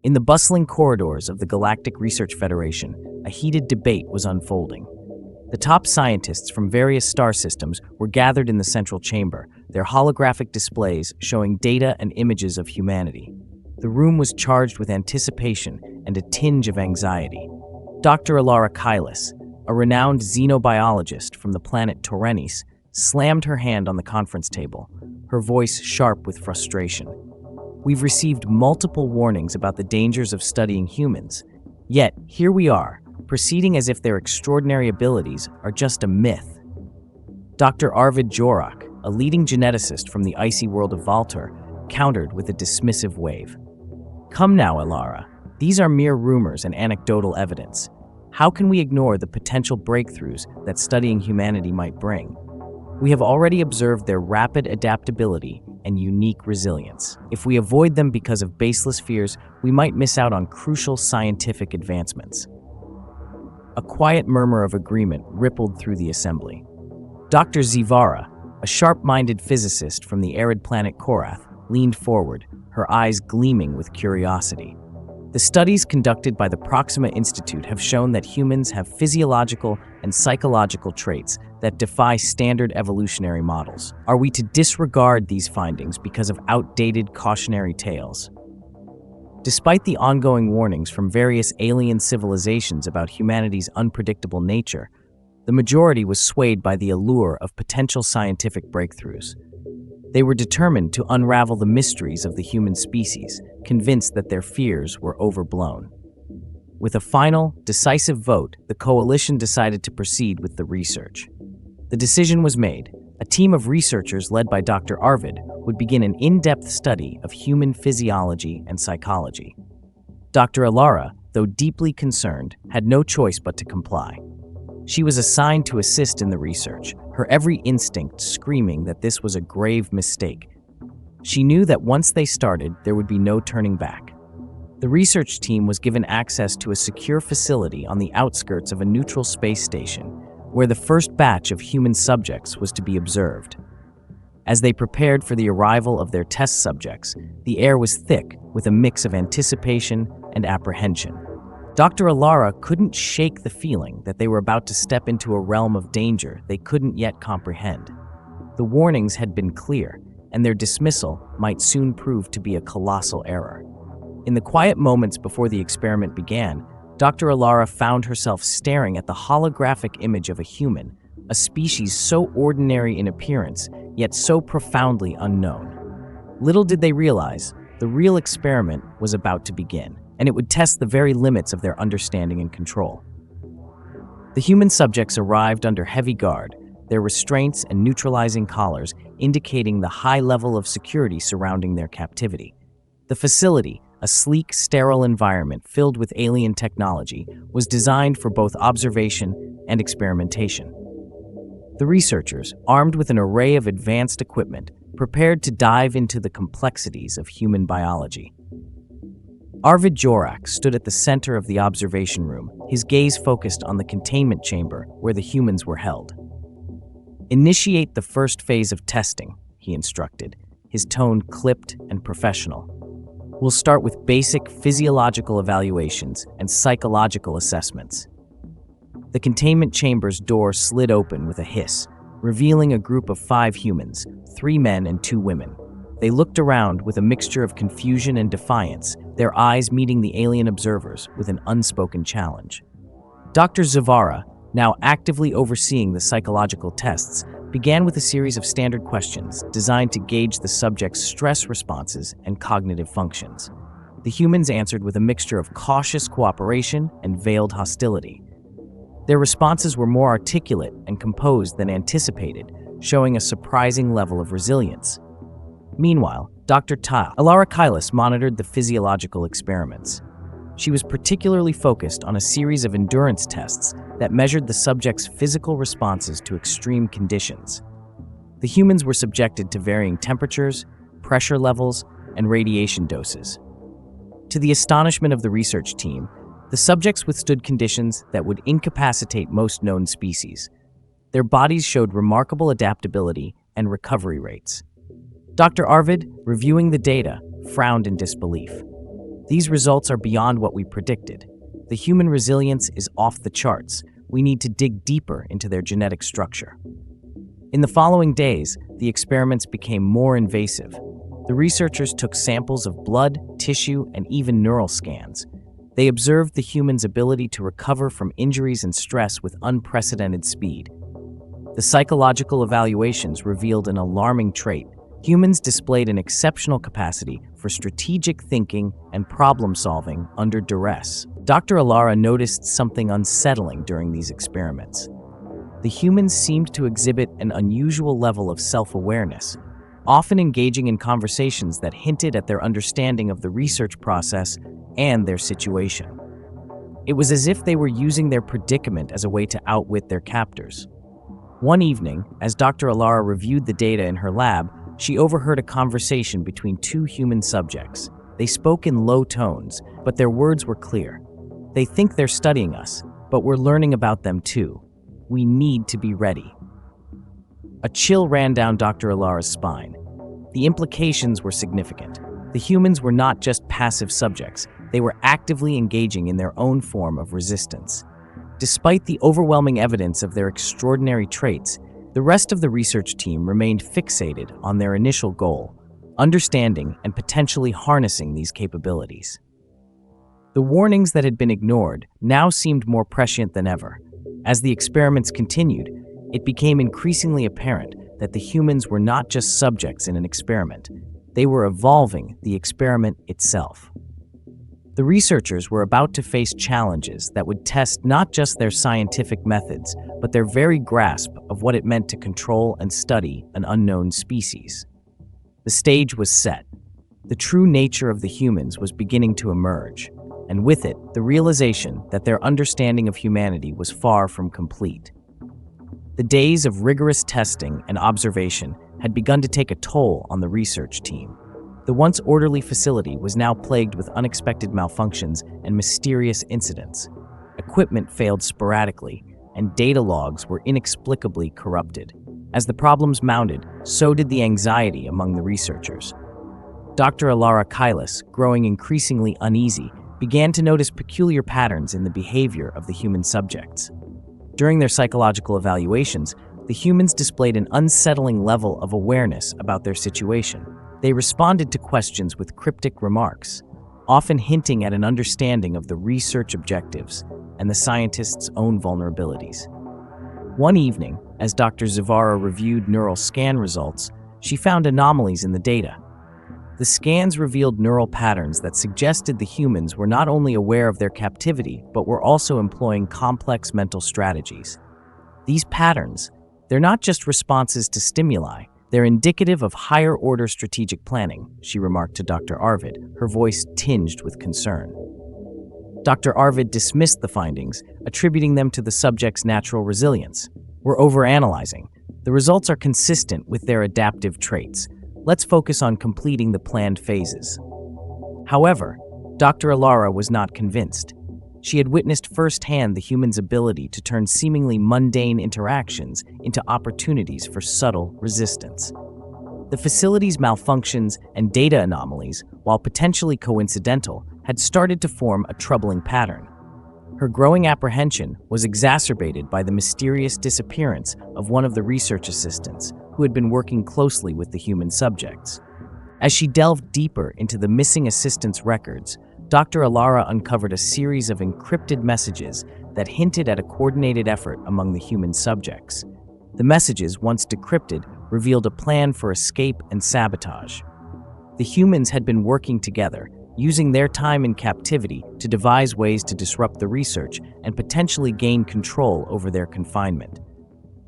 In the bustling corridors of the Galactic Research Federation, a heated debate was unfolding. The top scientists from various star systems were gathered in the central chamber, their holographic displays showing data and images of humanity. The room was charged with anticipation and a tinge of anxiety. Dr. Alara Kailas, a renowned xenobiologist from the planet Torenis, slammed her hand on the conference table, her voice sharp with frustration. We've received multiple warnings about the dangers of studying humans, yet here we are, proceeding as if their extraordinary abilities are just a myth. Dr. Arvid Jorak, a leading geneticist from the icy world of Valter, countered with a dismissive wave. Come now, Alara. These are mere rumors and anecdotal evidence. How can we ignore the potential breakthroughs that studying humanity might bring? We have already observed their rapid adaptability and unique resilience. If we avoid them because of baseless fears, we might miss out on crucial scientific advancements. A quiet murmur of agreement rippled through the assembly. Dr. Zivara, a sharp-minded physicist from the arid planet Korath, leaned forward, her eyes gleaming with curiosity. The studies conducted by the Proxima Institute have shown that humans have physiological and psychological traits that defy standard evolutionary models. Are we to disregard these findings because of outdated cautionary tales? Despite the ongoing warnings from various alien civilizations about humanity's unpredictable nature, the majority was swayed by the allure of potential scientific breakthroughs. They were determined to unravel the mysteries of the human species, convinced that their fears were overblown. With a final, decisive vote, the coalition decided to proceed with the research. The decision was made. A team of researchers led by Dr. Arvid would begin an in-depth study of human physiology and psychology. Dr. Alara, though deeply concerned, had no choice but to comply. She was assigned to assist in the research, her every instinct screaming that this was a grave mistake. She knew that once they started, there would be no turning back. The research team was given access to a secure facility on the outskirts of a neutral space station, where the first batch of human subjects was to be observed. As they prepared for the arrival of their test subjects, the air was thick with a mix of anticipation and apprehension. Dr. Alara couldn't shake the feeling that they were about to step into a realm of danger they couldn't yet comprehend. The warnings had been clear, and their dismissal might soon prove to be a colossal error. In the quiet moments before the experiment began, Dr. Alara found herself staring at the holographic image of a human, a species so ordinary in appearance, yet so profoundly unknown. Little did they realize, the real experiment was about to begin, and it would test the very limits of their understanding and control. The human subjects arrived under heavy guard, their restraints and neutralizing collars indicating the high level of security surrounding their captivity. The facility, a sleek, sterile environment filled with alien technology, was designed for both observation and experimentation. The researchers, armed with an array of advanced equipment, prepared to dive into the complexities of human biology. Arvid Jorak stood at the center of the observation room, his gaze focused on the containment chamber where the humans were held. "Initiate the first phase of testing," he instructed, his tone clipped and professional. "We'll start with basic physiological evaluations and psychological assessments." The containment chamber's door slid open with a hiss, revealing a group of 5 humans, 3 men and 2 women. They looked around with a mixture of confusion and defiance, their eyes meeting the alien observers with an unspoken challenge. Dr. Zavara, now actively overseeing the psychological tests, began with a series of standard questions designed to gauge the subject's stress responses and cognitive functions. The humans answered with a mixture of cautious cooperation and veiled hostility. Their responses were more articulate and composed than anticipated, showing a surprising level of resilience. Meanwhile, Dr. Alara Kailas monitored the physiological experiments. She was particularly focused on a series of endurance tests that measured the subject's physical responses to extreme conditions. The humans were subjected to varying temperatures, pressure levels, and radiation doses. To the astonishment of the research team, the subjects withstood conditions that would incapacitate most known species. Their bodies showed remarkable adaptability and recovery rates. Dr. Arvid, reviewing the data, frowned in disbelief. These results are beyond what we predicted. The human resilience is off the charts. We need to dig deeper into their genetic structure. In the following days, the experiments became more invasive. The researchers took samples of blood, tissue, and even neural scans. They observed the human's ability to recover from injuries and stress with unprecedented speed. The psychological evaluations revealed an alarming trait. Humans displayed an exceptional capacity for strategic thinking and problem-solving under duress. Dr. Alara noticed something unsettling during these experiments. The humans seemed to exhibit an unusual level of self-awareness, often engaging in conversations that hinted at their understanding of the research process and their situation. It was as if they were using their predicament as a way to outwit their captors. One evening, as Dr. Alara reviewed the data in her lab, she overheard a conversation between two human subjects. They spoke in low tones, but their words were clear. They think they're studying us, but we're learning about them too. We need to be ready. A chill ran down Dr. Alara's spine. The implications were significant. The humans were not just passive subjects, they were actively engaging in their own form of resistance. Despite the overwhelming evidence of their extraordinary traits, the rest of the research team remained fixated on their initial goal, understanding and potentially harnessing these capabilities. The warnings that had been ignored now seemed more prescient than ever. As the experiments continued, it became increasingly apparent that the humans were not just subjects in an experiment. They were evolving the experiment itself. The researchers were about to face challenges that would test not just their scientific methods, but their very grasp of what it meant to control and study an unknown species. The stage was set. The true nature of the humans was beginning to emerge, and with it, the realization that their understanding of humanity was far from complete. The days of rigorous testing and observation had begun to take a toll on the research team. The once orderly facility was now plagued with unexpected malfunctions and mysterious incidents. Equipment failed sporadically, and data logs were inexplicably corrupted. As the problems mounted, so did the anxiety among the researchers. Dr. Alara Kailas, growing increasingly uneasy, began to notice peculiar patterns in the behavior of the human subjects. During their psychological evaluations, the humans displayed an unsettling level of awareness about their situation. They responded to questions with cryptic remarks, often hinting at an understanding of the research objectives and the scientists' own vulnerabilities. One evening, as Dr. Zavara reviewed neural scan results, she found anomalies in the data. The scans revealed neural patterns that suggested the humans were not only aware of their captivity, but were also employing complex mental strategies. These patterns, they're not just responses to stimuli, they're indicative of higher-order strategic planning, she remarked to Dr. Arvid, her voice tinged with concern. Dr. Arvid dismissed the findings, attributing them to the subject's natural resilience. We're overanalyzing. The results are consistent with their adaptive traits. Let's focus on completing the planned phases. However, Dr. Alara was not convinced. She had witnessed firsthand the human's ability to turn seemingly mundane interactions into opportunities for subtle resistance. The facility's malfunctions and data anomalies, while potentially coincidental, had started to form a troubling pattern. Her growing apprehension was exacerbated by the mysterious disappearance of one of the research assistants who had been working closely with the human subjects. As she delved deeper into the missing assistant's records, Dr. Alara uncovered a series of encrypted messages that hinted at a coordinated effort among the human subjects. The messages, once decrypted, revealed a plan for escape and sabotage. The humans had been working together, using their time in captivity to devise ways to disrupt the research and potentially gain control over their confinement.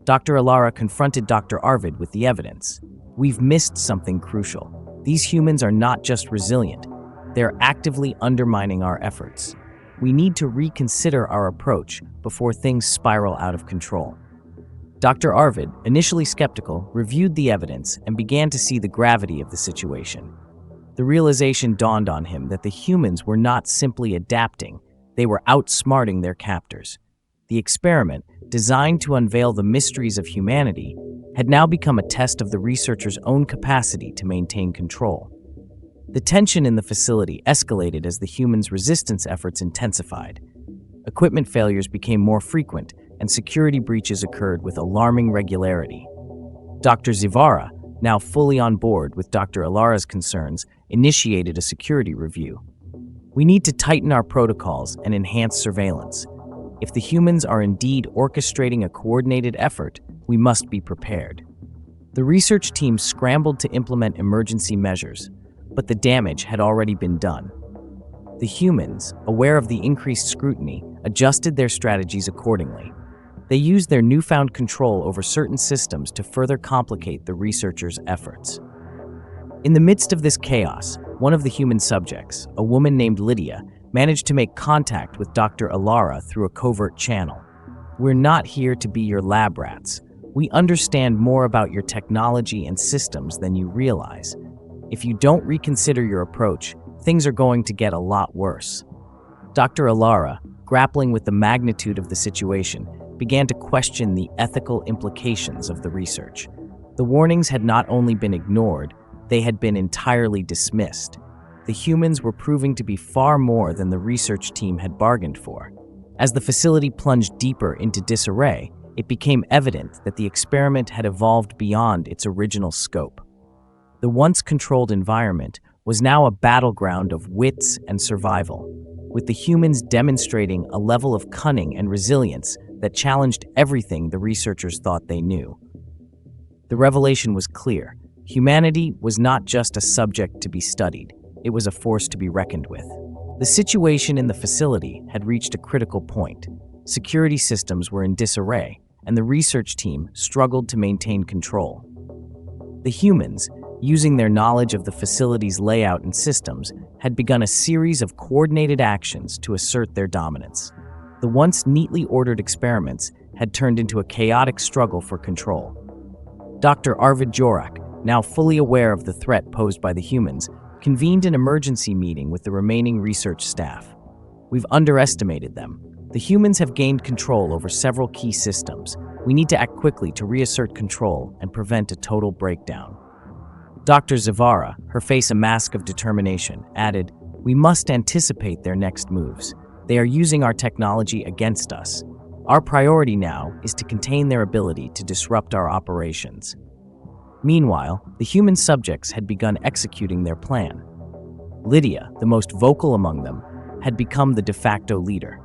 Dr. Alara confronted Dr. Arvid with the evidence. We've missed something crucial. These humans are not just resilient. They're actively undermining our efforts. We need to reconsider our approach before things spiral out of control. Dr. Arvid, initially skeptical, reviewed the evidence and began to see the gravity of the situation. The realization dawned on him that the humans were not simply adapting, they were outsmarting their captors. The experiment, designed to unveil the mysteries of humanity, had now become a test of the researchers' own capacity to maintain control. The tension in the facility escalated as the humans' resistance efforts intensified. Equipment failures became more frequent, and security breaches occurred with alarming regularity. Dr. Zivara, now fully on board with Dr. Alara's concerns, initiated a security review. We need to tighten our protocols and enhance surveillance. If the humans are indeed orchestrating a coordinated effort, we must be prepared. The research team scrambled to implement emergency measures, but the damage had already been done. The humans, aware of the increased scrutiny, adjusted their strategies accordingly. They used their newfound control over certain systems to further complicate the researchers' efforts. In the midst of this chaos, one of the human subjects, a woman named Lydia, managed to make contact with Dr. Alara through a covert channel. "We're not here to be your lab rats. We understand more about your technology and systems than you realize. If you don't reconsider your approach, things are going to get a lot worse." Dr. Alara, grappling with the magnitude of the situation, began to question the ethical implications of the research. The warnings had not only been ignored, they had been entirely dismissed. The humans were proving to be far more than the research team had bargained for. As the facility plunged deeper into disarray, it became evident that the experiment had evolved beyond its original scope. The once controlled environment was now a battleground of wits and survival, with the humans demonstrating a level of cunning and resilience that challenged everything the researchers thought they knew. The revelation was clear. Humanity was not just a subject to be studied, it was a force to be reckoned with. The situation in the facility had reached a critical point. Security systems were in disarray, and the research team struggled to maintain control. The humans, using their knowledge of the facility's layout and systems, had begun a series of coordinated actions to assert their dominance. The once neatly ordered experiments had turned into a chaotic struggle for control. Dr. Arvid Jorak, now fully aware of the threat posed by the humans, convened an emergency meeting with the remaining research staff. "We've underestimated them. The humans have gained control over several key systems. We need to act quickly to reassert control and prevent a total breakdown." Dr. Zavara, her face a mask of determination, added, "We must anticipate their next moves. They are using our technology against us. Our priority now is to contain their ability to disrupt our operations." Meanwhile, the human subjects had begun executing their plan. Lydia, the most vocal among them, had become the de facto leader.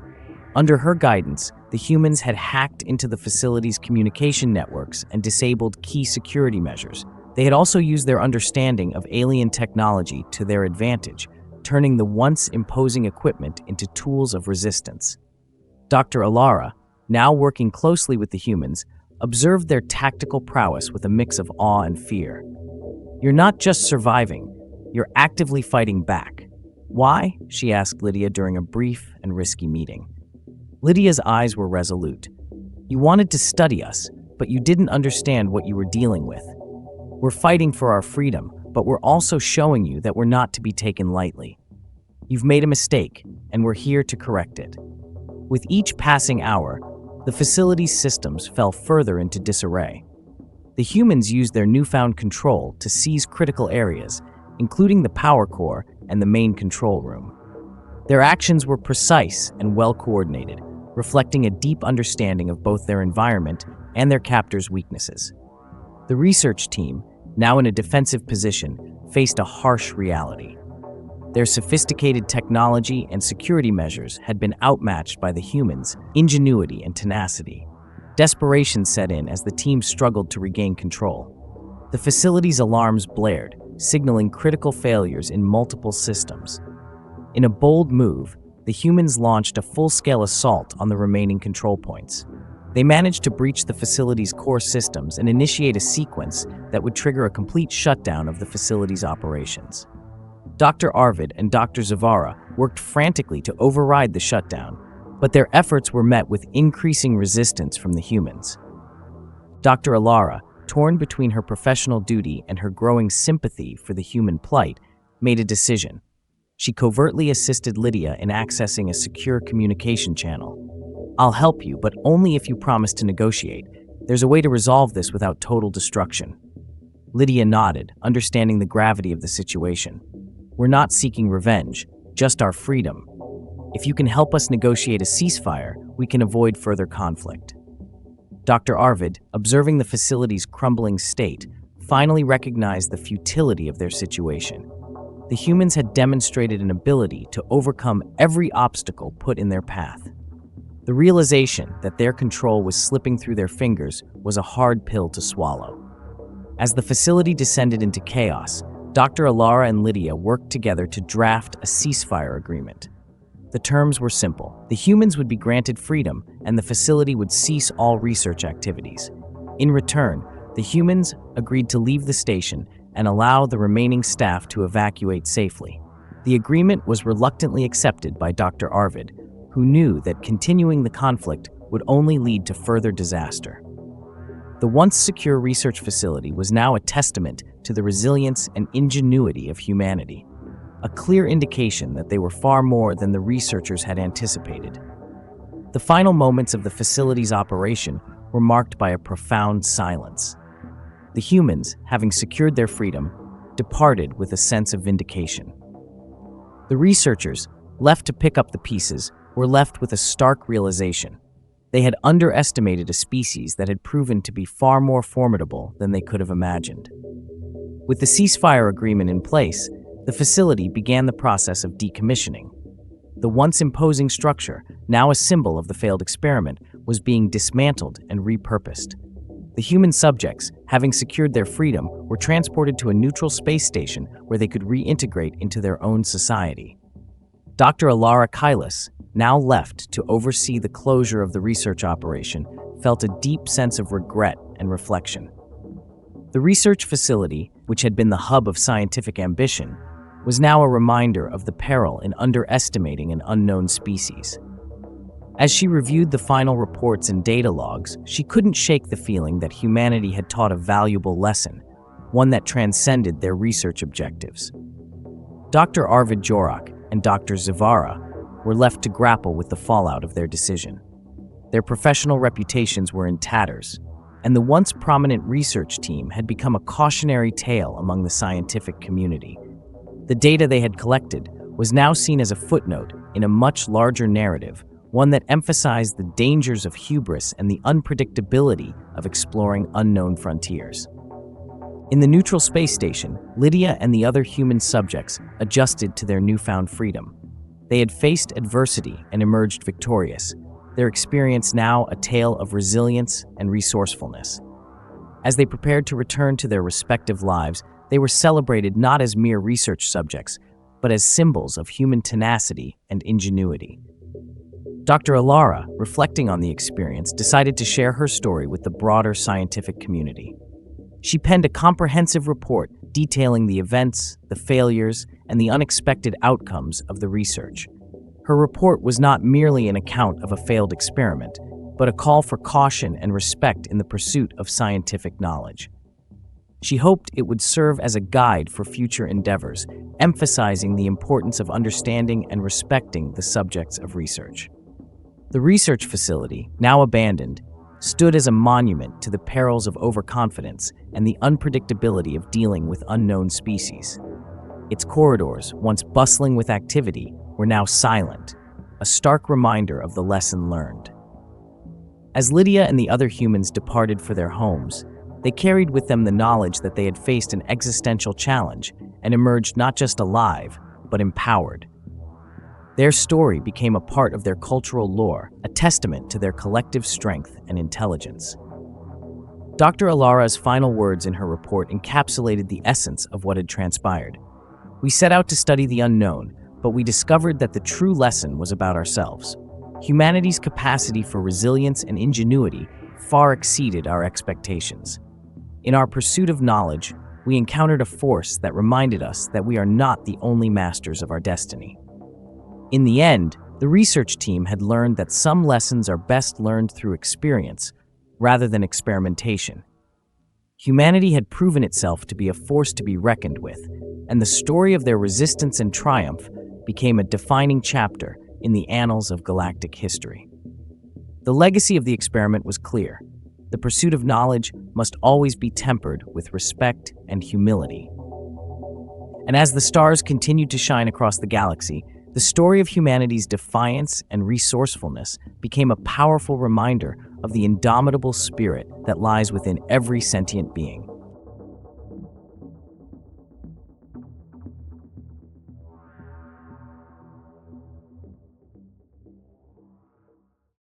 Under her guidance, the humans had hacked into the facility's communication networks and disabled key security measures. They had also used their understanding of alien technology to their advantage, turning the once imposing equipment into tools of resistance. Dr. Alara, now working closely with the humans, observed their tactical prowess with a mix of awe and fear. "You're not just surviving, you're actively fighting back." "Why?" she asked Lydia during a brief and risky meeting. Lydia's eyes were resolute. "You wanted to study us, but you didn't understand what you were dealing with. We're fighting for our freedom, but we're also showing you that we're not to be taken lightly. You've made a mistake, and we're here to correct it." With each passing hour, the facility's systems fell further into disarray. The humans used their newfound control to seize critical areas, including the power core and the main control room. Their actions were precise and well-coordinated, reflecting a deep understanding of both their environment and their captors' weaknesses. The research team, now in a defensive position, faced a harsh reality. Their sophisticated technology and security measures had been outmatched by the humans' ingenuity and tenacity. Desperation set in as the team struggled to regain control. The facility's alarms blared, signaling critical failures in multiple systems. In a bold move, the humans launched a full-scale assault on the remaining control points. They managed to breach the facility's core systems and initiate a sequence that would trigger a complete shutdown of the facility's operations. Dr. Arvid and Dr. Zavara worked frantically to override the shutdown, but their efforts were met with increasing resistance from the humans. Dr. Alara, torn between her professional duty and her growing sympathy for the human plight, made a decision. She covertly assisted Lydia in accessing a secure communication channel. "I'll help you, but only if you promise to negotiate. There's a way to resolve this without total destruction." Lydia nodded, understanding the gravity of the situation. "We're not seeking revenge, just our freedom. If you can help us negotiate a ceasefire, we can avoid further conflict." Dr. Arvid, observing the facility's crumbling state, finally recognized the futility of their situation. The humans had demonstrated an ability to overcome every obstacle put in their path. The realization that their control was slipping through their fingers was a hard pill to swallow. As the facility descended into chaos, Dr. Alara and Lydia worked together to draft a ceasefire agreement. The terms were simple. The humans would be granted freedom, and the facility would cease all research activities. In return, the humans agreed to leave the station and allow the remaining staff to evacuate safely. The agreement was reluctantly accepted by Dr. Arvid, who knew that continuing the conflict would only lead to further disaster. The once secure research facility was now a testament to the resilience and ingenuity of humanity, a clear indication that they were far more than the researchers had anticipated. The final moments of the facility's operation were marked by a profound silence. The humans, having secured their freedom, departed with a sense of vindication. The researchers, left to pick up the pieces, were left with a stark realization. They had underestimated a species that had proven to be far more formidable than they could have imagined. With the ceasefire agreement in place, the facility began the process of decommissioning. The once imposing structure, now a symbol of the failed experiment, was being dismantled and repurposed. The human subjects, having secured their freedom, were transported to a neutral space station where they could reintegrate into their own society. Dr. Alara Kailas, now left to oversee the closure of the research operation, felt a deep sense of regret and reflection. The research facility, which had been the hub of scientific ambition, was now a reminder of the peril in underestimating an unknown species. As she reviewed the final reports and data logs, she couldn't shake the feeling that humanity had taught a valuable lesson, one that transcended their research objectives. Dr. Arvid Jorak and Dr. Zavara were left to grapple with the fallout of their decision. Their professional reputations were in tatters, and the once prominent research team had become a cautionary tale among the scientific community. The data they had collected was now seen as a footnote in a much larger narrative, one that emphasized the dangers of hubris and the unpredictability of exploring unknown frontiers. In the neutral space station, Lydia and the other human subjects adjusted to their newfound freedom. They had faced adversity and emerged victorious, their experience now a tale of resilience and resourcefulness. As they prepared to return to their respective lives, they were celebrated not as mere research subjects, but as symbols of human tenacity and ingenuity. Dr. Alara, reflecting on the experience, decided to share her story with the broader scientific community. She penned a comprehensive report detailing the events, the failures, and the unexpected outcomes of the research. Her report was not merely an account of a failed experiment, but a call for caution and respect in the pursuit of scientific knowledge. She hoped it would serve as a guide for future endeavors, emphasizing the importance of understanding and respecting the subjects of research. The research facility, now abandoned, stood as a monument to the perils of overconfidence and the unpredictability of dealing with unknown species. Its corridors, once bustling with activity, were now silent, a stark reminder of the lesson learned. As Lydia and the other humans departed for their homes, they carried with them the knowledge that they had faced an existential challenge and emerged not just alive, but empowered. Their story became a part of their cultural lore, a testament to their collective strength and intelligence. Dr. Alara's final words in her report encapsulated the essence of what had transpired. "We set out to study the unknown, but we discovered that the true lesson was about ourselves. Humanity's capacity for resilience and ingenuity far exceeded our expectations. In our pursuit of knowledge, we encountered a force that reminded us that we are not the only masters of our destiny." In the end, the research team had learned that some lessons are best learned through experience, rather than experimentation. Humanity had proven itself to be a force to be reckoned with, and the story of their resistance and triumph became a defining chapter in the annals of galactic history. The legacy of the experiment was clear. The pursuit of knowledge must always be tempered with respect and humility. And as the stars continued to shine across the galaxy, the story of humanity's defiance and resourcefulness became a powerful reminder of the indomitable spirit that lies within every sentient being.